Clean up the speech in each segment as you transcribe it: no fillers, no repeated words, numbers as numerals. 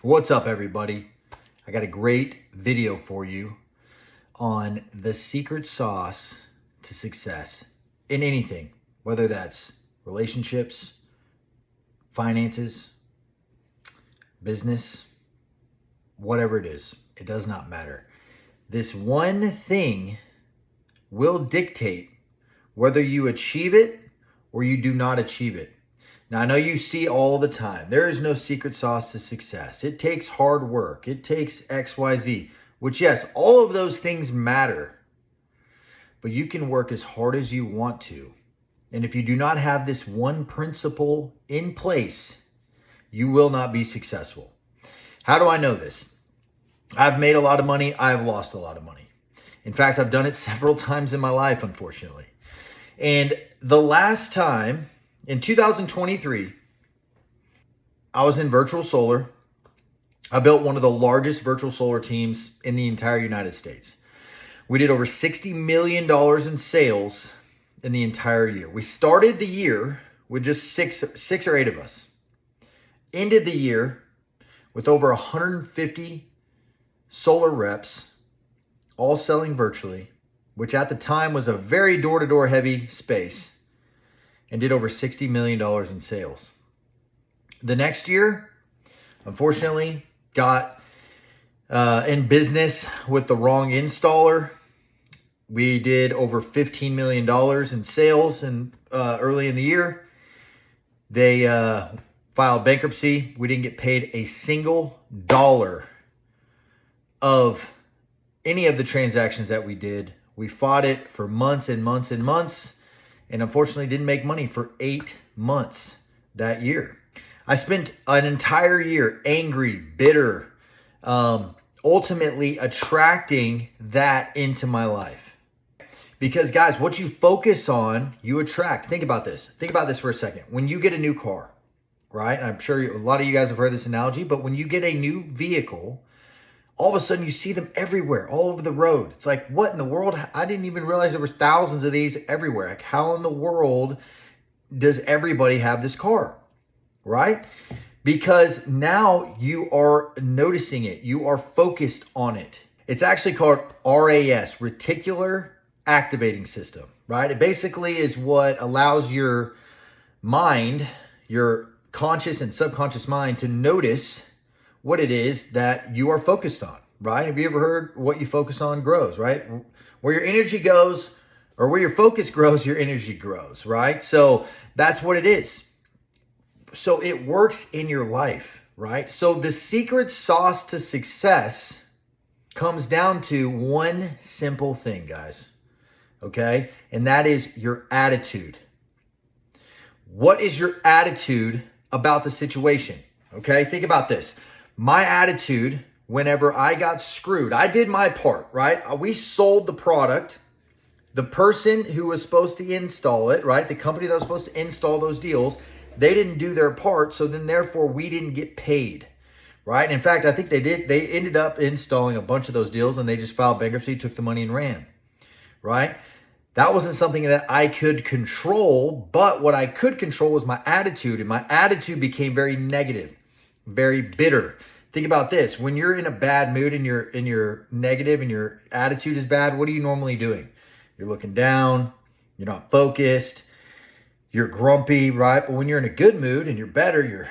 What's up, everybody? I got a great video for you on the secret sauce to success in anything, whether that's relationships, finances, business, whatever it is. It does not matter. This one thing will dictate whether you achieve it or you do not achieve it. Now, I know you see all the time, there is no secret sauce to success. It takes hard work. It takes XYZ, which, yes, all of those things matter. But you can work as hard as you want to. And if you do not have this one principle in place, you will not be successful. How do I know this? I've made a lot of money. I've lost a lot of money. In fact, I've done it several times in my life, unfortunately. And the last time, in 2023, I was in virtual solar. I built one of the largest virtual solar teams in the entire United States. We did over $60 million in sales in the entire year. We started the year with just six or eight of us. Ended the year with over 150 solar reps, all selling virtually, which at the time was a very door-to-door heavy space, and did over $60 million in sales. The next year, unfortunately, got in business with the wrong installer. We did over $15 million in sales early in the year. They filed bankruptcy. We didn't get paid a single dollar of any of the transactions that we did. We fought it for months and months and months, and unfortunately didn't make money for 8 months that year. I spent an entire year angry, bitter, ultimately attracting that into my life. Because guys, what you focus on, you attract. Think about this. Think about this for a second. When you get a new car, right? And I'm sure a lot of you guys have heard this analogy, but when you get a new vehicle, all of a sudden you see them everywhere, all over the road. It's like, what in the world? I didn't even realize there was thousands of these everywhere. Like, how in the world does everybody have this car, right? Because now you are noticing it. You are focused on it. It's actually called RAS, Reticular Activating System, right? It basically is what allows your mind, your conscious and subconscious mind, to notice what it is that you are focused on, right? Have you ever heard what you focus on grows, right? Where your energy goes, or where your focus grows, your energy grows, right? So that's what it is. So it works in your life, right? So the secret sauce to success comes down to one simple thing, guys, okay? And that is your attitude. What is your attitude about the situation? Okay, think about this. My attitude whenever I got screwed, I did my part, right? We sold the product. The person who was supposed to install it, right? The company that was supposed to install those deals, they didn't do their part. So then therefore we didn't get paid, right? In fact, I think they did. They ended up installing a bunch of those deals and they just filed bankruptcy, took the money and ran, right? That wasn't something that I could control, but what I could control was my attitude, and my attitude became very negative, very bitter. Think about this. When you're in a bad mood and you're negative and your attitude is bad, what are you normally doing? You're looking down, you're not focused, you're grumpy, right? But when you're in a good mood and you're better,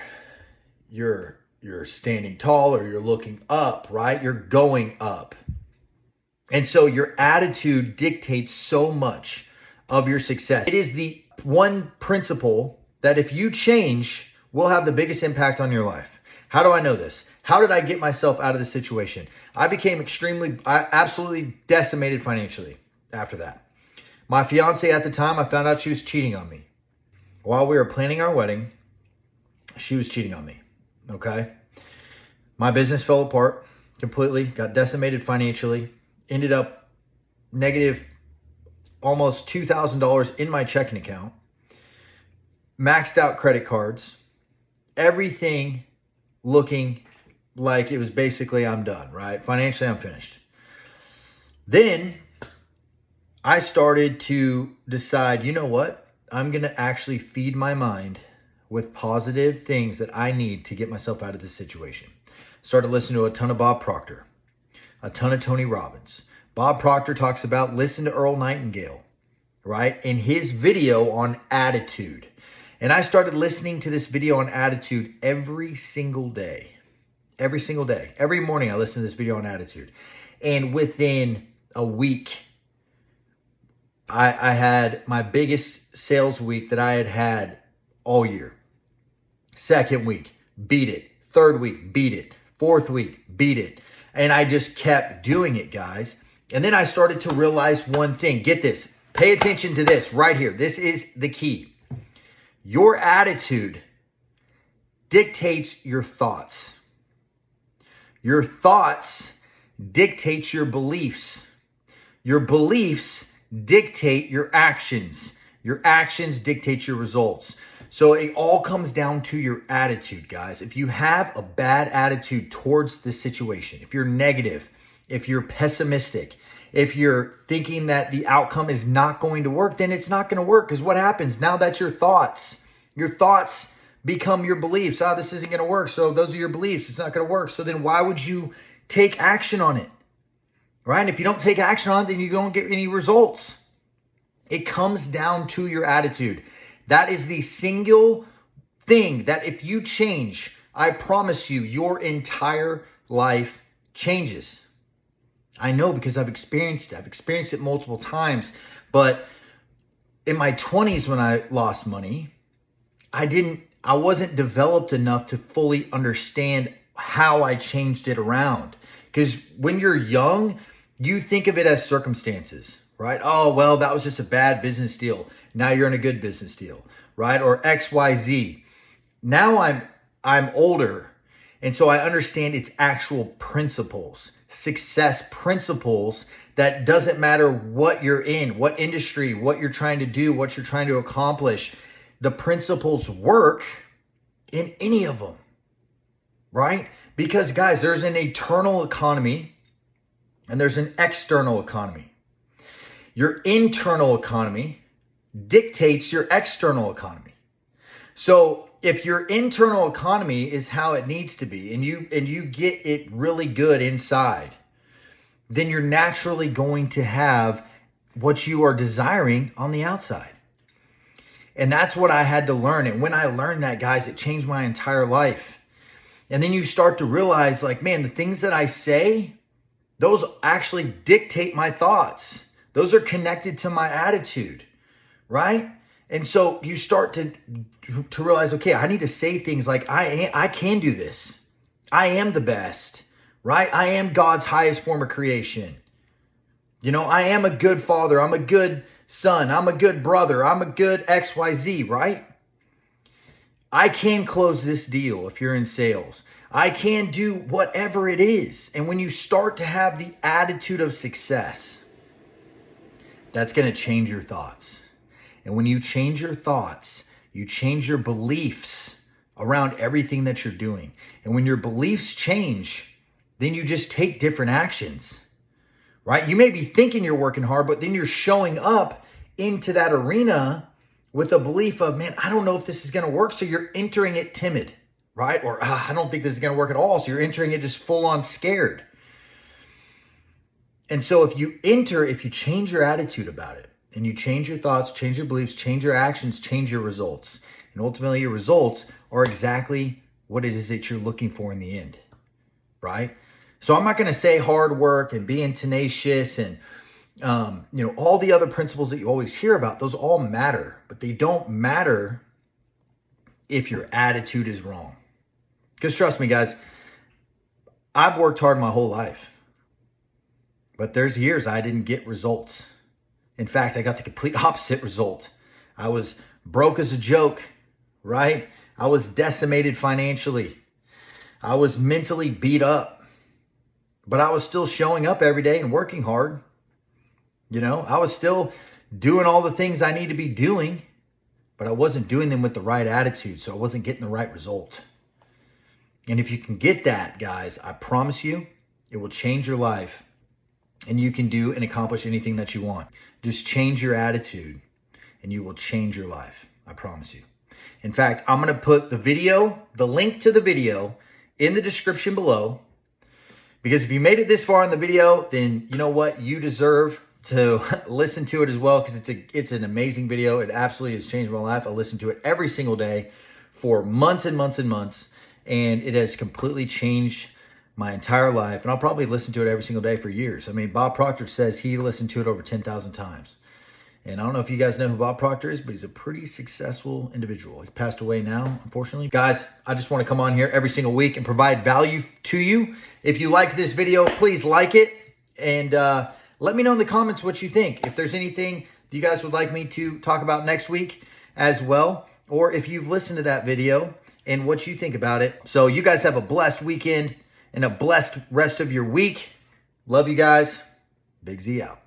you're standing tall, or you're looking up, right? You're going up. And so your attitude dictates so much of your success. It is the one principle that if you change, will have the biggest impact on your life. How do I know this? How did I get myself out of the situation? I became absolutely decimated financially after that. My fiance at the time, I found out she was cheating on me. While we were planning our wedding, she was cheating on me, okay? My business fell apart completely, got decimated financially, ended up negative almost $2,000 in my checking account, maxed out credit cards, everything looking like it was basically I'm done, right? Financially, I'm finished. Then I started to decide, you know what? I'm going to actually feed my mind with positive things that I need to get myself out of this situation. Started listening to a ton of Bob Proctor, a ton of Tony Robbins. Bob Proctor talks about listen to Earl Nightingale, right? In his video on attitude. And I started listening to this video on attitude every single day. Every single day. Every morning I listen to this video on attitude. And within a week, I had my biggest sales week that I had all year. Second week, beat it. Third week, beat it. Fourth week, beat it. And I just kept doing it, guys. And then I started to realize one thing. Get this. Pay attention to this right here. This is the key. Your attitude dictates your thoughts. Your thoughts dictate your beliefs. Your beliefs dictate your actions. Your actions dictate your results. So it all comes down to your attitude, guys. If you have a bad attitude towards the situation, if you're negative, if you're pessimistic, if you're thinking that the outcome is not going to work, then it's not going to work. Because what happens? Now that's your thoughts. Your thoughts become your beliefs. Oh, this isn't going to work. So those are your beliefs. It's not going to work. So then why would you take action on it? Right? And if you don't take action on it, then you don't get any results. It comes down to your attitude. That is the single thing that if you change, I promise you, your entire life changes. I know because I've experienced it. I've experienced it multiple times. But in my 20s when I lost money, I wasn't developed enough to fully understand how I changed it around. Because when you're young, you think of it as circumstances, right? Oh, well, that was just a bad business deal. Now you're in a good business deal, right? Or XYZ. Now I'm older, and so I understand its actual principles, success principles that doesn't matter what you're in, what industry, what you're trying to do, what you're trying to accomplish. The principles work in any of them, right? Because guys, there's an internal economy and there's an external economy. Your internal economy dictates your external economy. So if your internal economy is how it needs to be and you get it really good inside, then you're naturally going to have what you are desiring on the outside. And that's what I had to learn. And when I learned that, guys, it changed my entire life. And then you start to realize, like, man, the things that I say, those actually dictate my thoughts. Those are connected to my attitude, right? And so you start to realize, okay, I need to say things like, I can do this. I am the best, right? I am God's highest form of creation. You know, I am a good father. I'm a good son. I'm a good brother. I'm a good XYZ, right? I can close this deal if you're in sales. I can do whatever it is. And when you start to have the attitude of success, that's going to change your thoughts. And when you change your thoughts, you change your beliefs around everything that you're doing. And when your beliefs change, then you just take different actions, right? You may be thinking you're working hard, but then you're showing up into that arena with a belief of, man, I don't know if this is going to work. So you're entering it timid, right? Or I don't think this is going to work at all. So you're entering it just full on scared. And so if you change your attitude about it and you change your thoughts, change your beliefs, change your actions, change your results. And ultimately your results are exactly what it is that you're looking for in the end, right? So I'm not going to say hard work and being tenacious and all the other principles that you always hear about. Those all matter, but they don't matter if your attitude is wrong. Because trust me, guys, I've worked hard my whole life, but there's years I didn't get results. In fact, I got the complete opposite result. I was broke as a joke, right? I was decimated financially. I was mentally beat up, but I was still showing up every day and working hard. I was still doing all the things I need to be doing, but I wasn't doing them with the right attitude. So I wasn't getting the right result. And if you can get that, guys, I promise you, it will change your life and you can do and accomplish anything that you want. Just change your attitude and you will change your life. I promise you. In fact, I'm going to put the link to the video in the description below, because if you made it this far in the video, then you know what? You deserve to listen to it as well, because it's an amazing video. It absolutely has changed my life. I listen to it every single day for months and months and months, and it has completely changed my entire life. And I'll probably listen to it every single day for years. I mean, Bob Proctor says he listened to it over 10,000 times. And I don't know if you guys know who Bob Proctor is, but he's a pretty successful individual. He passed away now, unfortunately. Guys, I just want to come on here every single week and provide value to you. If you liked this video, please like it. And let me know in the comments what you think. If there's anything you guys would like me to talk about next week as well. Or if you've listened to that video and what you think about it. So you guys have a blessed weekend and a blessed rest of your week. Love you guys. Big Z out.